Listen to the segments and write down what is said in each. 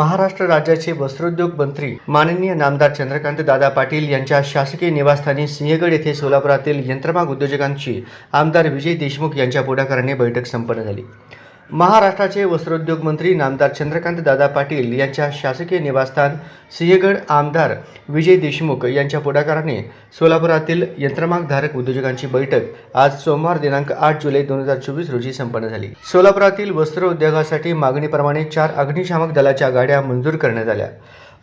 महाराष्ट्र राज्याचे वस्त्रोद्योग मंत्री माननीय नामदार चंद्रकांत दादा पाटील यांच्या शासकीय निवासस्थानी सिंहगड येथे सोलापुरातील यंत्रमाग उद्योजकांची आमदार विजय देशमुख यांच्या पुढाकाराने बैठक संपन्न झाली। महाराष्ट्राचे वस्त्रोद्योग मंत्री नामदार चंद्रकांत दादा पाटील यांच्या शासकीय निवासस्थान सिंहगड आमदार विजय देशमुख यांच्या पुढाकाराने सोलापुरातील यंत्रमागधारक उद्योजकांची बैठक आज सोमवार दिनांक 8 जुलै 2024 रोजी संपन्न झाली। सोलापुरातील वस्त्र उद्योगासाठी मागणीप्रमाणे 4 अग्निशामक दलाच्या गाड्या मंजूर करण्यात आल्या।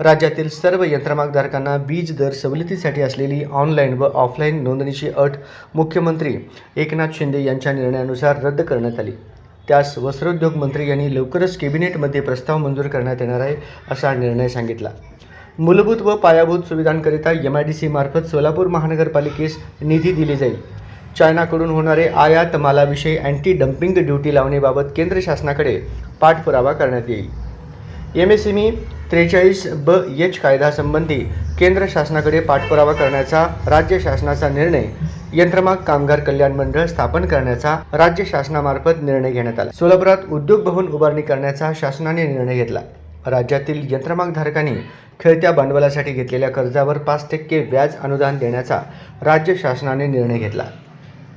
राज्यातील सर्व यंत्रमागधारकांना वीज दर सवलतीसाठी असलेली ऑनलाईन व ऑफलाईन नोंदणीची अट मुख्यमंत्री एकनाथ शिंदे यांच्या निर्णयानुसार रद्द करण्यात आली। त्यास वस्त्रोद्योग मंत्री यांनी लवकरच कॅबिनेटमध्ये प्रस्ताव मंजूर करण्यात येणार आहे असा निर्णय सांगितला। मूलभूत व पायाभूत सुविधांकरिता MIDC मार्फत सोलापूर महानगरपालिकेस निधी दिले जाईल। चायनाकडून होणारे आयात मालाविषयी अँटी डंपिंग ड्युटी लावण्याबाबत केंद्र शासनाकडे पाठपुरावा करण्यात येईल। MSME 43(ब)(H) कायद्यासंबंधी केंद्र शासनाकडे पाठपुरावा करण्याचा राज्य शासनाचा निर्णय, यंत्रमाग कामगार कल्याण मंडळ स्थापन करण्याचा राज्य शासनामार्फत निर्णय घेण्यात आला। सोलापुरात उद्योग भवन उभारणी करण्याचा शासनाने निर्णय घेतला। राज्यातील यंत्रमागधारकांनी खेळत्या भांडवलासाठी घेतलेल्या कर्जावर 5% व्याज अनुदान देण्याचा राज्य शासनाने निर्णय घेतला।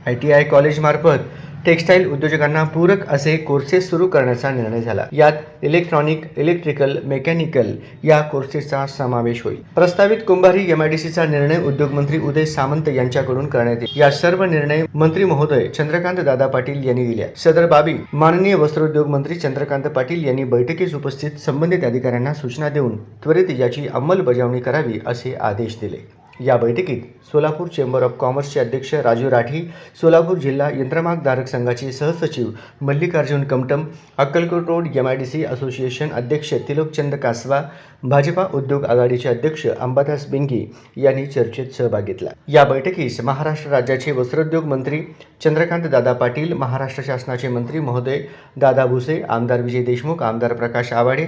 ITI कॉलेजमार्फत टेक्स्टाईल उद्योजकांना पूरक असे कोर्सेस सुरू करण्याचा निर्णय झाला। यात इलेक्ट्रॉनिक, इलेक्ट्रिकल, मेकॅनिकल या कोर्सेसचा समावेश होईल। प्रस्तावित कुंभारी MIDCचा निर्णय उद्योगमंत्री उदय सामंत यांच्याकडून करण्यात येईल। या सर्व निर्णय मंत्री महोदय चंद्रकांत दादा पाटील यांनी दिल्या। सदर बाबी माननीय वस्त्रोद्योग मंत्री चंद्रकांत पाटील यांनी बैठकीस उपस्थित संबंधित अधिकाऱ्यांना सूचना देऊन त्वरित याची अंमलबजावणी करावी असे आदेश दिले। या बैठकीत सोलापूर चेंबर ऑफ कॉमर्सचे अध्यक्ष राजू राठी, सोलापूर जिल्हा यंत्रमागधारक संघाचे सहसचिव Mallikarjun Kamtam, Akkalkot road MIDC association अध्यक्ष तिलोकचंद कासवा, भाजपा उद्योग आघाडीचे अध्यक्ष अंबादास बिंगी यांनी चर्चेत सहभाग घेतला। या बैठकीस महाराष्ट्र राज्याचे वस्त्रोद्योग मंत्री चंद्रकांत दादा पाटील, महाराष्ट्र शासनाचे मंत्री महोदय दादा भुसे, आमदार विजय देशमुख, आमदार प्रकाश आवाडे,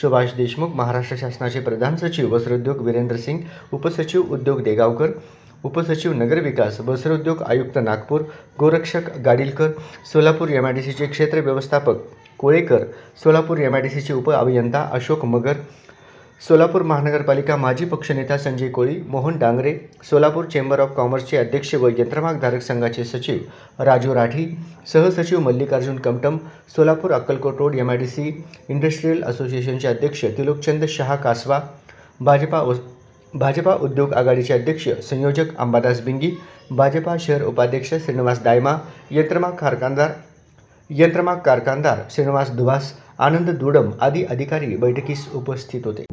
सुभाष देशमुख, महाराष्ट्र शासनाचे प्रधान सचिव वस्त्रोद्योग वीरेंद्र सिंग, उपसचिव उद्योग देगावकर, उपसचिव नगरविकास, वस्त्रोद्योग आयुक्त नागपूर गोरक्षक गाडीलकर, सोलापूर MIDCचे क्षेत्र व्यवस्थापक कोळेकर, सोलापूर MIDCचे उप अभियंता अशोक मगर, सोलापूर महानगरपालिका माजी पक्षनेता संजय कोळी, मोहन डांगरे, सोलापूर चेंबर ऑफ कॉमर्सचे अध्यक्ष व यंत्रमागधारक संघाचे सचिव राजू राठी, सहसचिव Mallikarjun Kamtam, Solapur Akkalkot road MIDC industrial असोसिएशनचे अध्यक्ष तिलोकचंद शहा कासवा, भाजपा उद्योग आघाडीचे अध्यक्ष संयोजक अंबादास बिंगी, भाजपा शहर उपाध्यक्ष श्रीनिवास दायमा, यंत्रमाग कारखानदार श्रीनिवास दुभास, आनंद दुडम आदी अधिकारी बैठकीस उपस्थित होते।